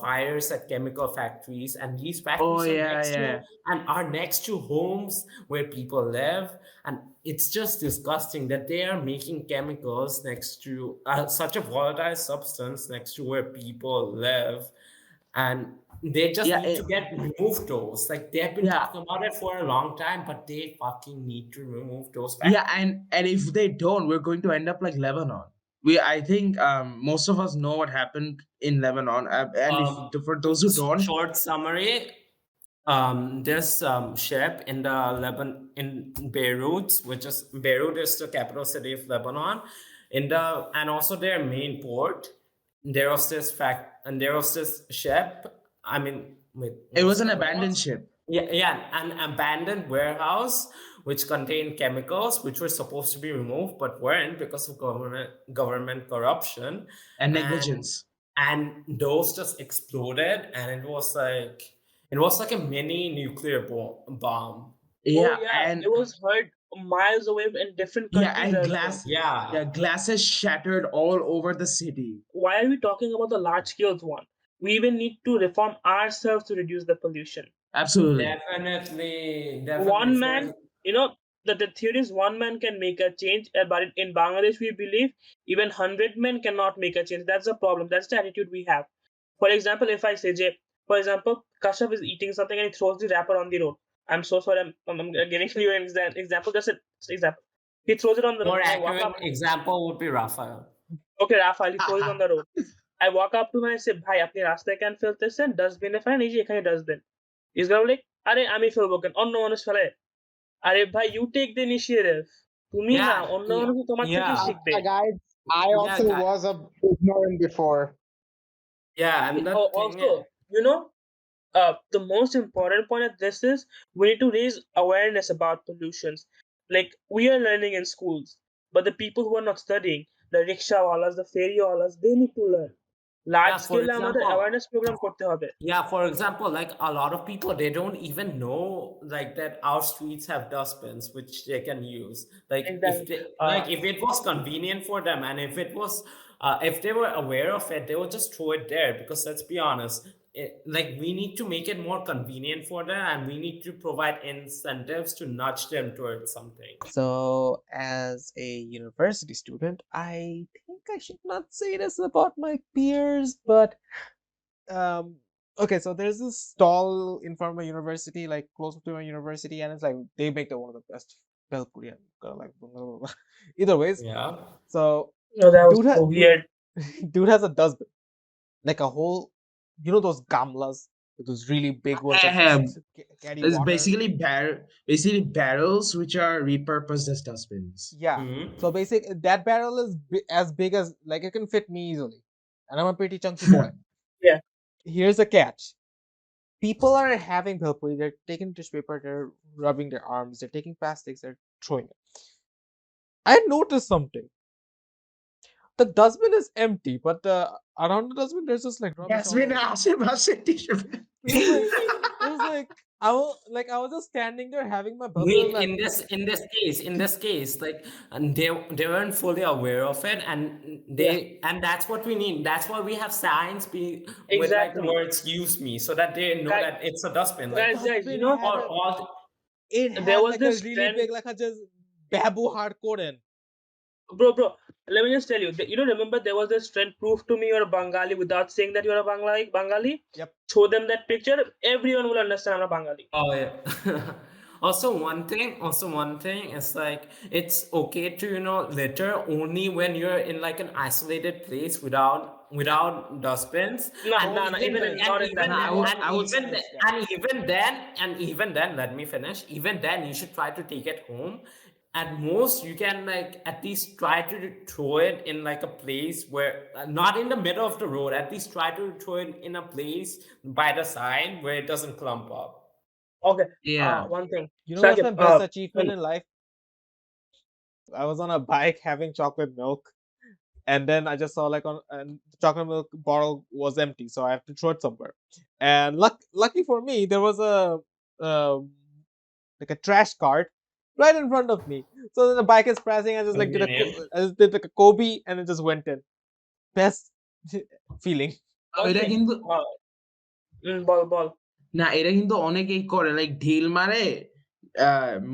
fires at chemical factories, and these oh factories are yeah, next to yeah. homes where people live, and it's just disgusting that they are making chemicals next to such a volatile substance next to where people live, and they just Yeah, need to get remove those. Like they have been yeah. talking about it for a long time, but they fucking need to remove those Yeah, factories. and if they don't, we're going to end up like Lebanon. I think most of us know what happened in Lebanon, and if Um, for those who don't, Short summary: this ship in the in Beirut, which is Beirut is the capital city of Lebanon, in the and also their main port. There was this ship. I mean, wait, it was was it an a abandoned warehouse? ship. Yeah, yeah, an abandoned warehouse which contained chemicals which were supposed to be removed but weren't because of government corruption, And and negligence. those just exploded, and it was like a mini nuclear bomb. oh Yeah, yeah, it was heard miles away in different yeah, countries and as well. Yeah. glasses shattered all over the city. Why are we talking about the large scale one? We even need to reform ourselves to reduce the pollution. Absolutely. Definitely. One man, you know, the theory is one man can make a change, but in Bangladesh, we believe even 100 men cannot make a change. That's the problem. That's the attitude we have. For example, if I say, Jay, for example, Kashav is eating something and he throws the wrapper on the road. I'm so sorry, I'm giving you an example, just an example. He throws it on the road, More and I walk accurate up. example would be Raphael. Okay, Rafael, he throws it on the road. I walk up to him and I say, ভাই আপনি রাস্তায় কেন ফেলতেছেন, ডাস্টবিনে ফেলেন, এই যে এখানে dustbin. He's gonna be like, আরে আমি ফেলবো কেন, অন্য মানুষ ফেলে। আরে ভাই, you take the initiative. তুমি না, Yeah, অন্য মানুষ তোমার থেকে yeah, শিখবে। Guys, I yeah, also guy. was a ignorant before. Yeah, and the thing is, Also, you know, the most important point of this is we need to raise awareness about pollutions. Like we are learning in schools, but the people who are not studying, the rickshaw walas, the ferry walas, they need to learn. Large Yeah, for scale আমাদের example, awareness program করতে হবে. yeah, for example, like a lot of people, they don't even know like that our streets have dustbins which they can use. Like if Exactly. they, like if it was convenient for them, and if it was, if they were aware of it, they would just throw it there. Because let's be honest, like we need to make it more convenient for them, and we need to provide incentives to nudge them towards something. So, as a university student, I think I should not say this about my peers, but um, okay. So there's this stall in front of my university, like close to my university, and it's like they make the one of the best belpuri. I'm gonna like blah, blah, blah. Either ways. Yeah. So No, that was dude, so weird. dude has a dustbin, like a whole, those gamlas, those really big ones that Yeah, carry it's water. basically barrels which are repurposed as dustbins. Yeah. Hmm. So that barrel is as big as, like, it can fit me easily, and I'm a pretty chunky boy. Yeah. Here's a catch: people are having bhelpuri. They're taking tissue paper. They're rubbing their arms. They're taking plastics. They're throwing it. I noticed something. The dustbin is empty, but around the dustbin there's just like rubbish all Dustbin over. আশেপাশে tissue paper. It was like I was just standing there having my bhelpuri. I was Wait, like, in this case, like, and they weren't fully aware of it, and Yeah. that's what we need. That's why we have signs be with like Exactly. words "use me," so that they know Guys, that it's a dustbin. the Like, guys, dustbin had or a all. it there had was like a this really trend. big, like a just babu hardcore in. Bro, let me just tell you. Remember there was this trend, prove to me you're a Bengali without saying that you're a Bengali. Yep. Show them that picture, everyone will understand I'm a Bengali. Oh yeah. Also one thing is like it's okay to litter only when you're in like an isolated place without dustbins, Nah, and nah, Don't nah. even think Even that in, you not and in can that even No, case. and I would even th- experience that. and even then let me finish. Even then you should try to take it home. At most you can like at least try to throw it in like a place where, not in the middle of the road, at least try to throw it in a place by the side where it doesn't clump up. Okay. yeah. One thing. What's Sakib, my best achievement in life? I was on a bike having chocolate milk, and then I just saw like and the chocolate milk bottle was empty, so I have to throw it somewhere. And lucky for me, there was um, like a trash cart right in front of me. So then the bike is pressing. Convenient. I just did like a Kobe, and it just went in. Best feeling. one এটা thing. কিন্তু Ball. না এটা কিন্তু অনেকেই করে like ঢিল মারে,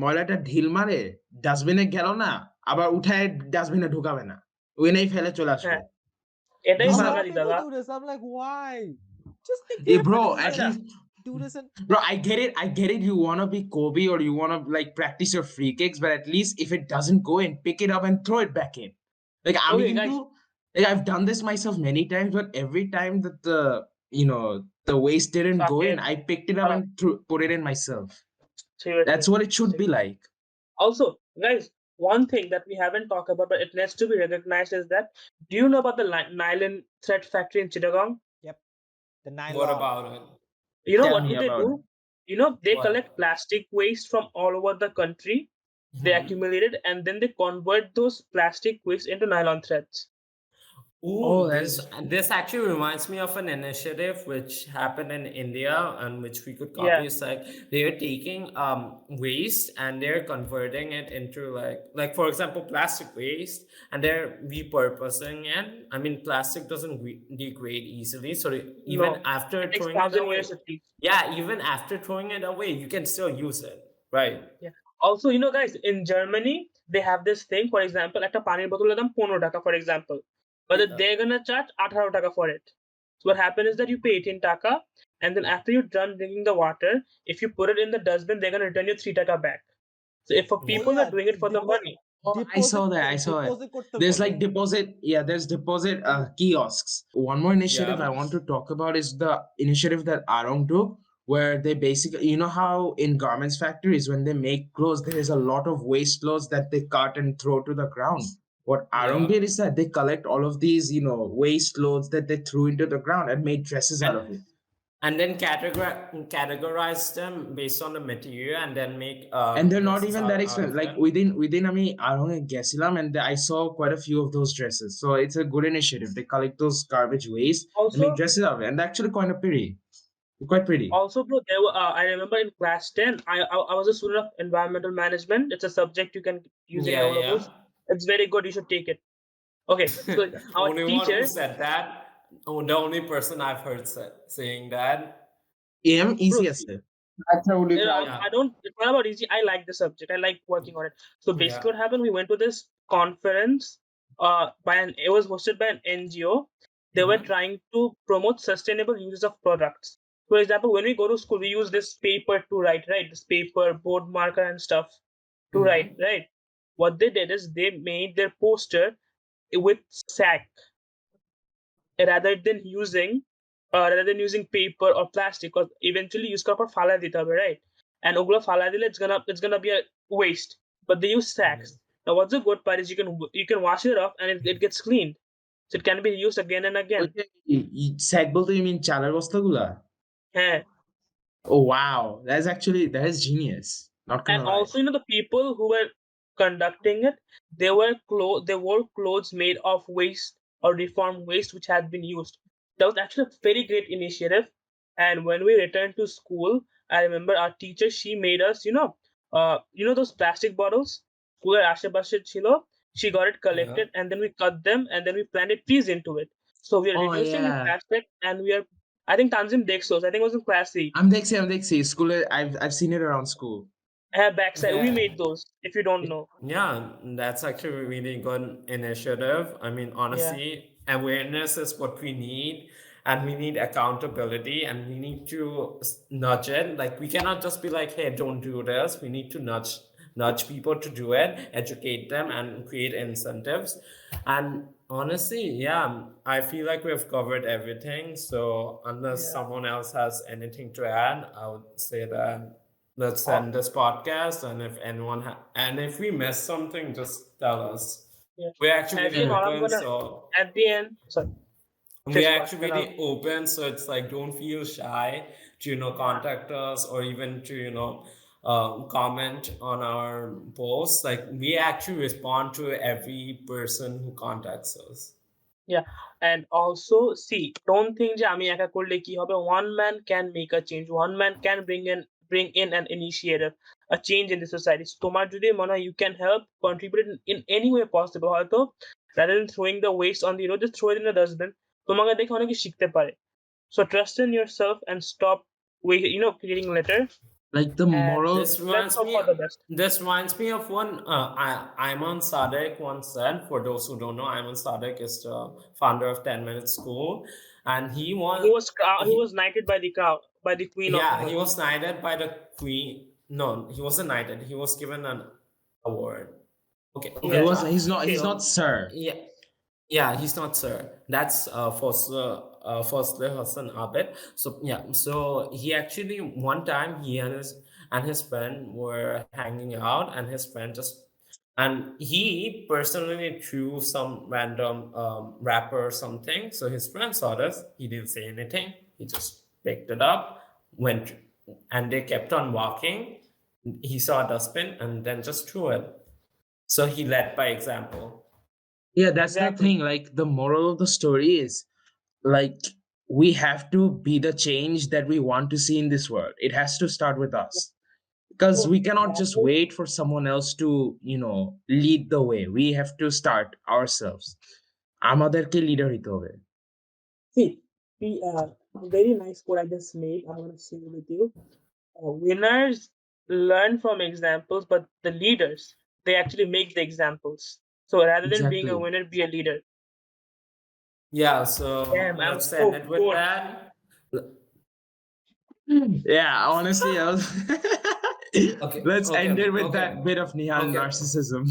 ময়লাটা ঢিল মারে, ডাস্টবিনে গেল না, আবার উঠায় ডাস্টবিনে ঢুকাবে না, ওইনেই ফেলে চলে আসবে। হ্যাঁ, এটাই A These are, lot of Bangali people দাদা। do this. I'm like, why? Just get a bro, at আচ্ছা, dustbin. least, Do this and bro, I get it. You wanna be Kobe or you wanna like practice your free kicks, but at least if it doesn't go in, pick it up and throw it back in. Like আমি okay কিন্তু guys, like I've done this myself many times, but every time that the waste didn't go in, Sakib, I picked it up and put it in myself. seriously. That's what it should be like. Also, guys, one thing that we haven't talked about, but it needs to be recognized is that, do you know about the nylon thread factory in Chittagong? yep, the What nylon. about it? You know Tell what me do they about it. do? They What? collect plastic waste from all over the country, they Mhm. accumulate it, and then they convert those plastic waste into nylon threads. Oh, Ooh, this that's this actually reminds me of an initiative which happened in India and which we could Yeah. copy. It's like they're taking waste and they're converting it into like for example plastic waste, and they're repurposing it. I mean, plastic doesn't degrade easily, so even No. after It takes throwing it 1,000 years away, at least. yeah, even after throwing it away, you can still use it, right? Yeah. Also, guys, in Germany, they have this thing, for example, at a pani bottle of 15 taka, for example. But Yeah. they're gonna charge 18 taka for it. So what happens is that you pay 18 taka, and then after you're done drinking the water, if you put it in the dustbin, they're gonna return you 3 taka back. So if for Oh Yeah. people are yeah, doing it for the money, Oh, I saw deposit that. I saw it. deposit করতে There's বলে। like deposit. Yeah, there's deposit kiosks. One more initiative Yeah. I want to talk about is the initiative that Arong took, where they basically, you know how in garments factories when they make clothes, there is a lot of waste clothes that they cut and throw to the ground. What Arong Yeah. did is that they collect all of these, waste clothes that they threw into the ground and made dresses out And of it. and then categorize them based on the material and then make And they're not dresses even that out expensive. of Like it. within আমি আড়ং গেছিলাম, and I saw quite a few of those dresses. So it's a good initiative. They collect those garbage waste and make Also, dresses out of it, and they're actually quite pretty. They're quite pretty. also, bro, there were, I remember in class 10, I was a student of environmental management. It's a subject you can use in Yeah, A yeah. levels. It's very good. You should take it. Okay, so our Only one who teacher said that. Oh, the only person I've heard saying that. Easy Bruce, আছে. That's totally proud. Yeah, I don't. It's not about easy. I like the subject. I like working on it. So yeah. basically, what happened? We went to this conference. It was hosted by an NGO. They were Mhm. trying to promote sustainable uses of products. For example, when we go to school, we use this paper to write, right? This paper, board marker, and stuff to write, Mhm. right? What they did is they made their poster with sack rather than using paper or plastic, because eventually use করার পর ফালা দিতে হবে, right? And ওগুলো ফালা দিলে it's gonna be a waste. But they use sacks. Now what's the good part is you can wash it off and it gets cleaned, so it can be used again and again. Sack বলতে you mean চালের বস্তাগুলা? হ্যাঁ. Oh wow, that is genius. Not And gonna lie. also, the people who were conducting it, they wore clothes made of waste or reformed waste which had been used. That was actually a very great initiative. And when we returned to school, I remember our teacher, she made us, those plastic bottles স্কুলের আশেপাশে ছিল, she got it Yeah. collected and then we cut them and then we planted trees into it. So we are Oh reducing the yeah, plastic, and we are, I think Tanzim Dexos, I think it was in class 8. I'm দেখছি school. I've seen it around school. Backside, we Yeah. made those, if you don't know. Yeah, that's actually a really good initiative. I mean, Yeah. honestly, awareness is what we need, and we need accountability, and we need to nudge it. Like, we cannot just be like, "Hey, don't do this." We need to nudge people to do it, educate them, and create incentives. And honestly, yeah, I feel like we've covered everything. So unless Yeah. someone else has anything to add, I would say that let's Uh, end this podcast. And if and if we missed something, just tell us. yeah. We're actually At the really end, all I'm open, gonna so at the end. Sorry, we're Fishka, actually then I'll. really open. So it's like don't feel shy to Yeah. contact us or even to comment on our posts. Like we actually respond to every person who contacts us. Yeah, and also see, don't think যে আমি একা করলে কি হবে. One man can make a change. One man can bring in an initiative, a change in the society. So তোমার যদি মনে হয় you can help contribute in any way possible, হয়তো rather than throwing the waste on the road, just throw it in the dustbin. তোমাকে দেখে অনেকে শিখতে পারে. So trust in yourself and stop creating litter, Like the and moral. This let's reminds hope me. for the best. This reminds me of one. Ayman Sadek once said. For those who don't know, Ayman Sadek is the founder of 10 Minute School, and he He was was he he was knighted by the crown, by the queen of yeah, he England. was knighted by the queen. No, he wasn't knighted. He was given an award. Okay, He okay. Yeah. was. He's not. He's Okay. not sir. Yeah, yeah, he's not sir. That's Fosle Hassan Abed. So yeah, so he actually one time he and his friend were hanging out, and his friend just and he personally threw some random wrapper or something. So his friend saw this. He didn't say anything. He just picked it up, went, and they kept on walking. He saw a dustbin and then just threw it. So he led by example. Yeah, that's the Exactly. thing. Like the moral of the story is like we have to be the change that we want to see in this world. It has to start with us because So we cannot just example, wait for someone else to lead the way. We have to start ourselves. আমাদেরকে leader হইতে হবে. see, a very nice quote I just made. I'm gonna share with you. Winners learn from examples, but the leaders, they actually make the examples. So rather than being a Exactly. winner, be a leader. Yeah, so Damn, I'm let's end so it with good. that. Yeah, honestly, Okay, let's okay, end it with okay, that bit of Nihal okay. narcissism.